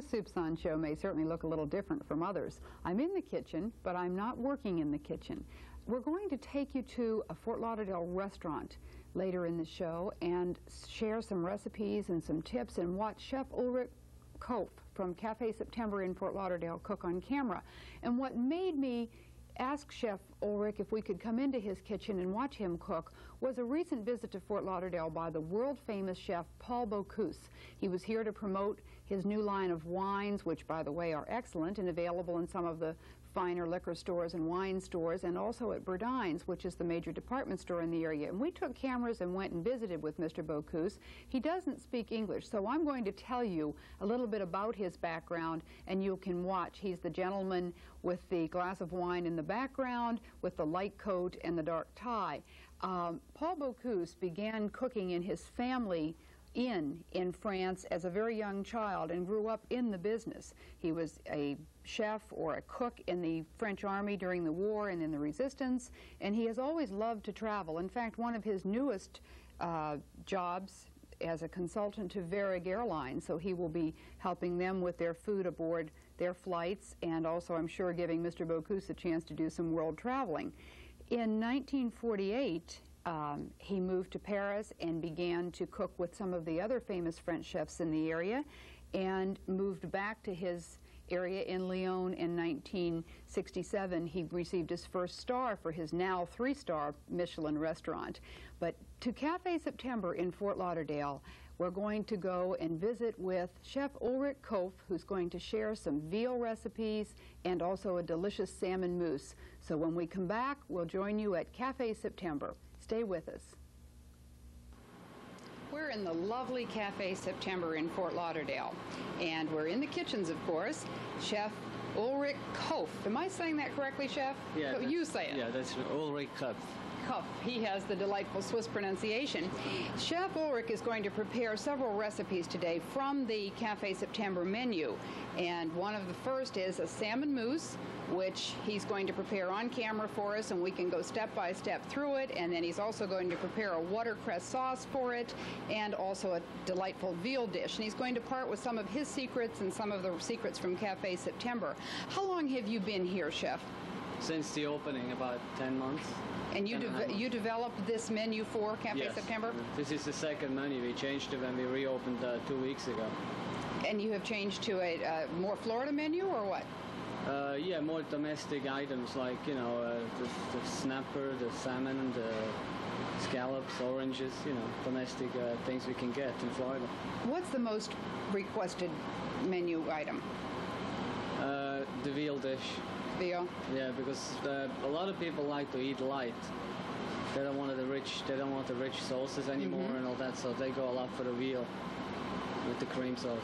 This Soupçon show may certainly look a little different from others. I'm in the kitchen, but I'm not working in the kitchen. We're going to take you to a Fort Lauderdale restaurant later in the show and share some recipes and some tips and watch Chef Ulrich from Cafe September in Fort Lauderdale cook on camera. And what made me ask Chef Ulrich if we could come into his kitchen and watch him cook was a recent visit to Fort Lauderdale by the world-famous chef Paul Bocuse. He was here to promote his new line of wines, which, by the way, are excellent and available in some of the finer liquor stores and wine stores, and also at Burdine's, which is the major department store in the area. And we took cameras and went and visited with Mr. Bocuse. He doesn't speak English, so I'm going to tell you a little bit about his background, and you can watch. He's the gentleman with the glass of wine in the background, with the light coat and the dark tie. Paul Bocuse began cooking in his family in France as a very young child and grew up in the business. He was a chef or a cook in the French army during the war and in the resistance, and he has always loved to travel. In fact, one of his newest jobs as a consultant to Varig Airlines, so he will be helping them with their food aboard their flights, and also, I'm sure, giving Mr. Bocuse a chance to do some world traveling. In 1948, he moved to Paris and began to cook with some of the other famous French chefs in the area, and moved back to his area in Lyon in 1967. He received his first star for his now 3-star Michelin restaurant. But to Cafe September in Fort Lauderdale, we're going to go and visit with Chef Ulrich Kof, who's going to share some veal recipes and also a delicious salmon mousse. So when we come back, we'll join you at Cafe September. Stay with us. We're in the lovely Cafe September in Fort Lauderdale, and we're in the kitchens, of course. Chef Ulrich Kof. Am I saying that correctly, Chef? Yeah. You say it. Yeah, that's Ulrich Kof. He has the delightful Swiss pronunciation. Chef Ulrich is going to prepare several recipes today from the Cafe September menu. And one of the first is a salmon mousse, which he's going to prepare on camera for us, and we can go step by step through it. And then he's also going to prepare a watercress sauce for it, and also a delightful veal dish. And he's going to part with some of his secrets and some of the secrets from Cafe September. How long have you been here, Chef? Since the opening, about 10 months. And you developed this menu for Cafe September? This is the second menu. We changed it when we reopened 2 weeks ago. And you have changed to a more Florida menu, or what? Yeah, more domestic items like, you know, the snapper, the salmon, the scallops, oranges, you know, domestic things we can get in Florida. What's the most requested menu item? The veal dish. Veal? Yeah, because a lot of people like to eat light. They don't want the rich sauces anymore and all that, so they go a lot for the veal with the cream sauce.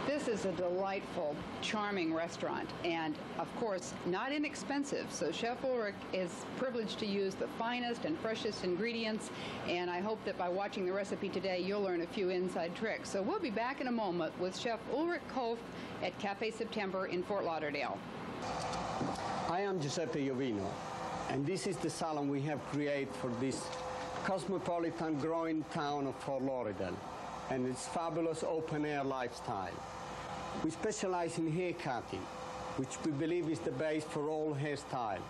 This is a delightful, charming restaurant, and of course, not inexpensive. So Chef Ulrich is privileged to use the finest and freshest ingredients, and I hope that by watching the recipe today, you'll learn a few inside tricks. So we'll be back in a moment with Chef Ulrich Kof at Cafe September in Fort Lauderdale. I am Giuseppe Iovino, and this is the salon we have created for this cosmopolitan growing town of Fort Lauderdale and its fabulous open-air lifestyle. We specialize in hair cutting, which we believe is the base for all hairstyle,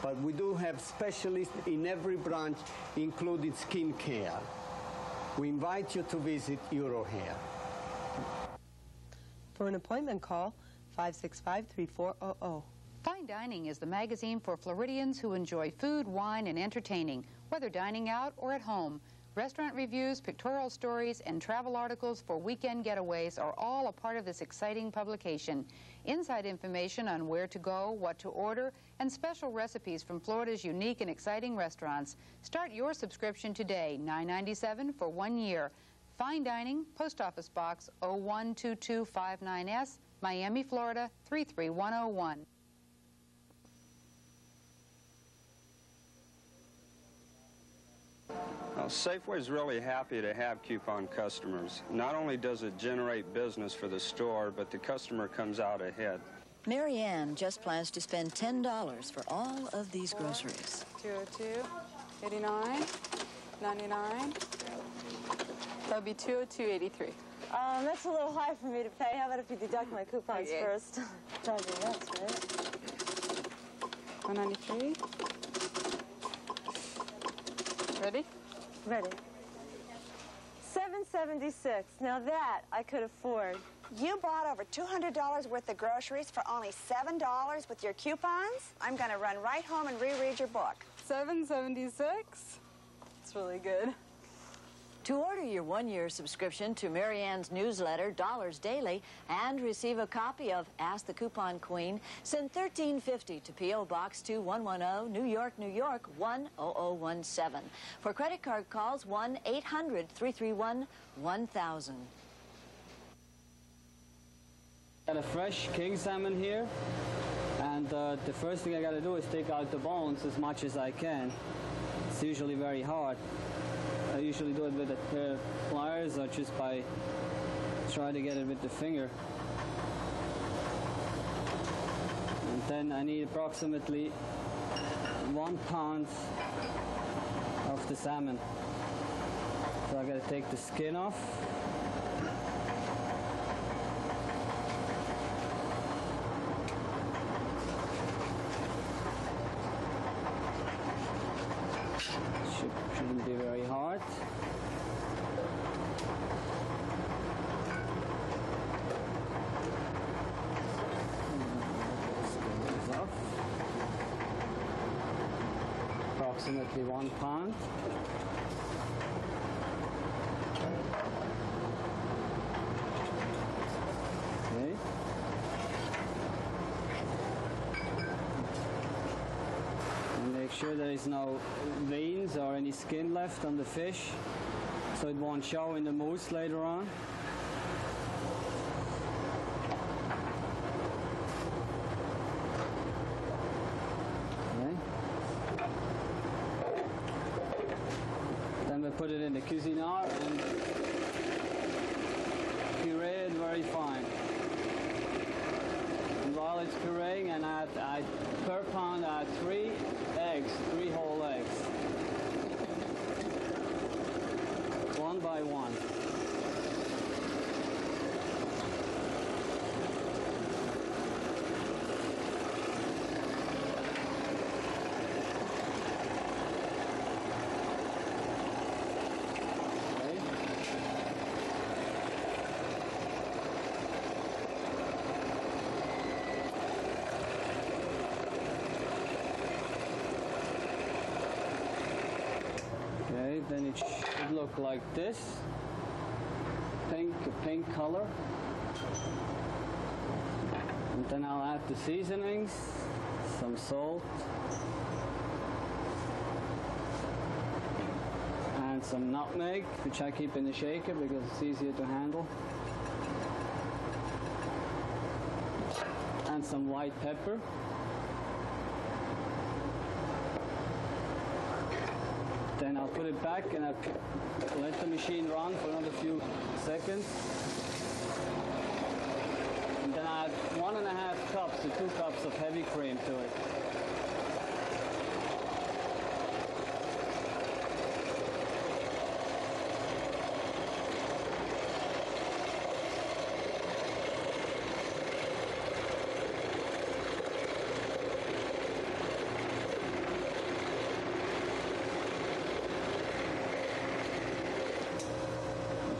but we do have specialists in every branch, including skin care. We invite you to visit Eurohair. For an appointment, call 565-3400. Fine Dining is the magazine for Floridians who enjoy food, wine, and entertaining, whether dining out or at home. Restaurant reviews, pictorial stories, and travel articles for weekend getaways are all a part of this exciting publication. Inside information on where to go, what to order, and special recipes from Florida's unique and exciting restaurants. Start your subscription today, $9.97 for 1 year. Fine Dining, Post Office Box 01225-9S, Miami, Florida 33101. Well, Safeway is really happy to have coupon customers. Not only does it generate business for the store, but the customer comes out ahead. Mary Ann just plans to spend $10 for all of these groceries. 202, 89, 99. That would be 202.83. That's a little high for me to pay. How about if you deduct my coupons first? Charging less, right? $193. Ready? Ready. $7.76. Now that I could afford. You bought over $200 worth of groceries for only $7 with your coupons? I'm going to run right home and reread your book. $7.76? It's really good. To order your one-year subscription to Marianne's newsletter, Dollars Daily, and receive a copy of Ask the Coupon Queen, send $13.50 to P.O. Box 2110, New York, New York, 10017. For credit card calls, 1-800-331-1000. Got a fresh king salmon here, and the first thing I got to do is take out the bones as much as I can. It's usually very hard. I usually do it with a pair of pliers or just by trying to get it with the finger. And then I need approximately 1 pound of the salmon. So I got to take the skin off. Shouldn't be very hard. Off. Approximately 1 pound. Okay. Make sure there is no veins or any skin left on the fish, so it won't show in the mousse later on. Okay. Then we put it in the cuisinière and puree it very fine. And while it's pureeing, and I per pound add 3 eggs, 3 whole eggs. 1 by 1. Then it should look like this, a pink color. And then I'll add the seasonings, some salt, and some nutmeg, which I keep in the shaker because it's easier to handle, and some white pepper. Then I'll put it back and I'll let the machine run for another few seconds. And then I add 1.5 cups to 2 cups of heavy cream to it.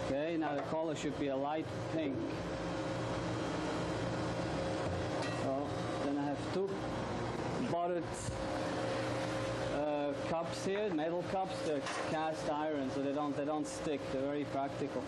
Okay, now the color should be a light pink. So then I have 2 buttered cups here, metal cups. They're cast iron, so they don't stick. They're very practical.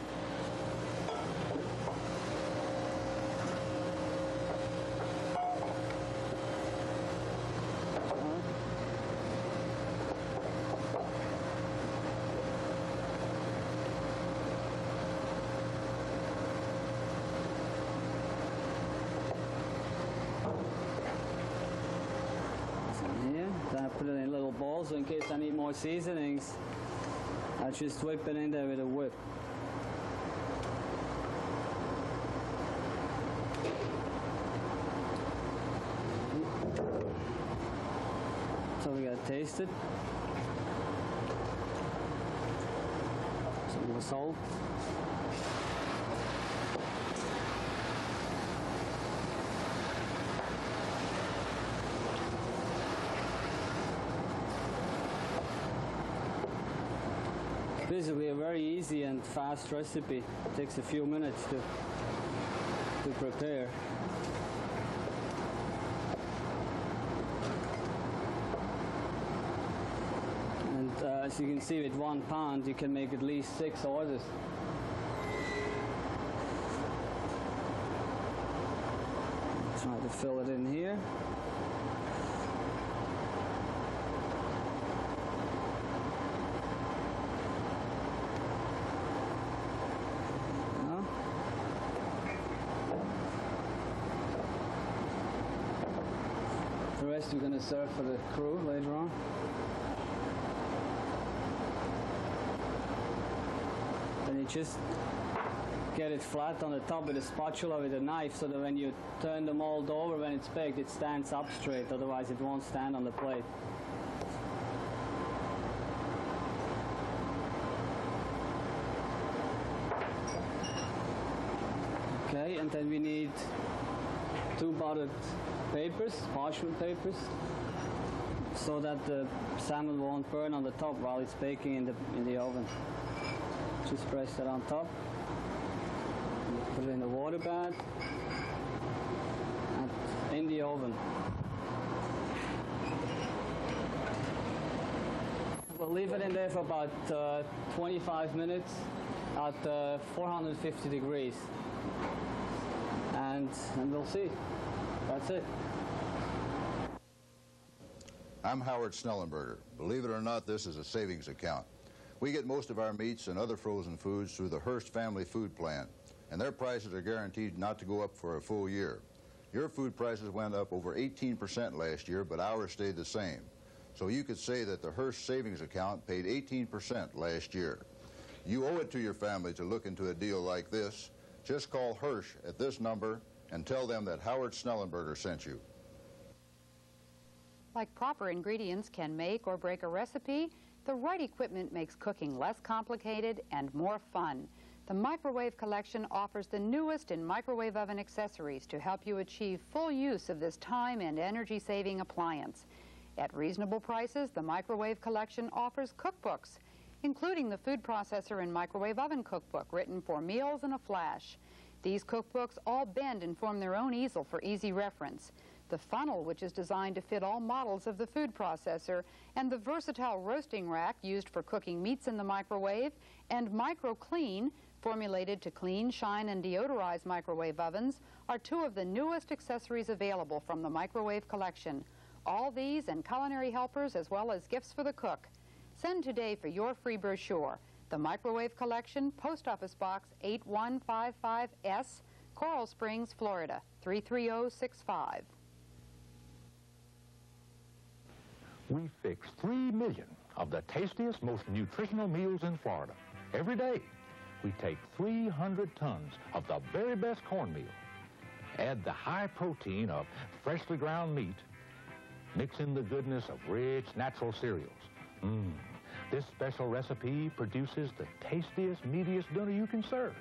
Then I put it in little bowls, so in case I need more seasonings, I just whip it in there with a whip. So we gotta taste it. Some more salt. Basically a very easy and fast recipe. It takes a few minutes to prepare. And as you can see, with 1 pound you can make at least 6 orders. Try to fill it in here. The rest we're going to serve for the crew later on. Then you just get it flat on the top with a spatula with a knife, so that when you turn the mold over when it's baked, it stands up straight, otherwise it won't stand on the plate. Okay, and then we need 2 buttered papers, parchment papers, so that the salmon won't burn on the top while it's baking in the oven. Just press that on top. Put it in the water bath and in the oven. We'll leave it in there for about 25 minutes at 450 degrees. And we'll see. That's it. I'm Howard Snellenberger. Believe it or not, this is a savings account. We get most of our meats and other frozen foods through the Hearst Family Food Plan, and their prices are guaranteed not to go up for a full year. Your food prices went up over 18% last year, but ours stayed the same. So you could say that the Hearst savings account paid 18% last year. You owe it to your family to look into a deal like this. Just call Hirsch at this number and tell them that Howard Snellenberger sent you. Like proper ingredients can make or break a recipe, the right equipment makes cooking less complicated and more fun. The Microwave Collection offers the newest in microwave oven accessories to help you achieve full use of this time and energy-saving appliance. At reasonable prices, the Microwave Collection offers cookbooks, including the Food Processor and Microwave Oven Cookbook, written for meals in a flash. These cookbooks all bend and form their own easel for easy reference. The funnel, which is designed to fit all models of the food processor, and the versatile roasting rack used for cooking meats in the microwave, and Micro Clean, formulated to clean, shine, and deodorize microwave ovens, are 2 of the newest accessories available from the Microwave Collection. All these and culinary helpers, as well as gifts for the cook. Send today for your free brochure. The Microwave Collection, Post Office Box 8155S, Coral Springs, Florida, 33065. We fix 3 million of the tastiest, most nutritional meals in Florida. Every day, we take 300 tons of the very best cornmeal, add the high protein of freshly ground meat, mix in the goodness of rich, natural cereals. This special recipe produces the tastiest, meatiest dinner you can serve.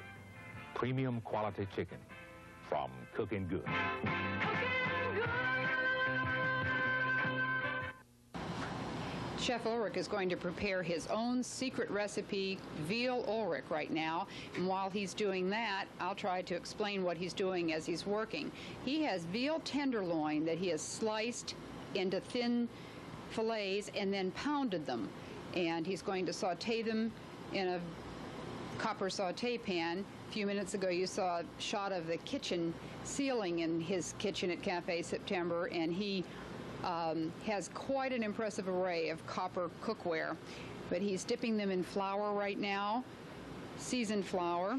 Premium quality chicken from Cooking Good. Chef Ulrich is going to prepare his own secret recipe, veal Ulrich, right now. And while he's doing that, I'll try to explain what he's doing as he's working. He has veal tenderloin that he has sliced into thin fillets and then pounded them. And he's going to saute them in a copper saute pan. A few minutes ago you saw a shot of the kitchen ceiling in his kitchen at Cafe September, and he has quite an impressive array of copper cookware. But he's dipping them in flour right now, seasoned flour,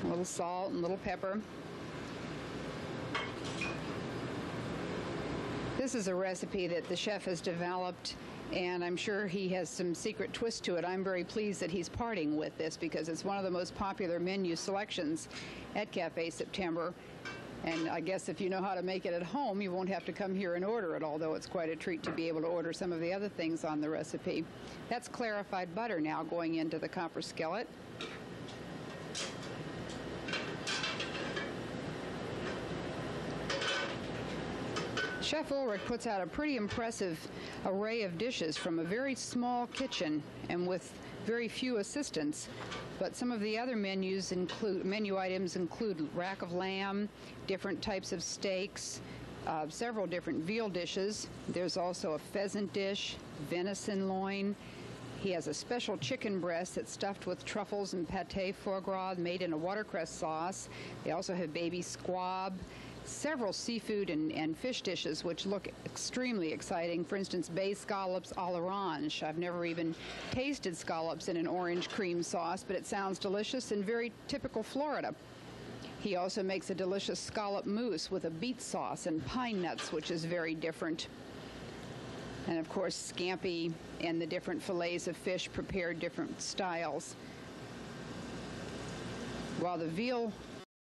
a little salt and a little pepper. This is a recipe that the chef has developed, and I'm sure he has some secret twist to it. I'm very pleased that he's parting with this because it's one of the most popular menu selections at Cafe September. And I guess if you know how to make it at home, you won't have to come here and order it, although it's quite a treat to be able to order some of the other things on the recipe. That's clarified butter now going into the copper skillet. Chef Ulrich puts out a pretty impressive array of dishes from a very small kitchen and with very few assistants. But some of the other menu items include rack of lamb, different types of steaks, several different veal dishes. There's also a pheasant dish, venison loin. He has a special chicken breast that's stuffed with truffles and pate foie gras made in a watercress sauce. They also have baby squab, several seafood and fish dishes which look extremely exciting. For instance, bay scallops à l'orange. I've never even tasted scallops in an orange cream sauce, but it sounds delicious and very typical Florida. He also makes a delicious scallop mousse with a beet sauce and pine nuts, which is very different. And of course, scampi and the different fillets of fish prepared different styles. While the veal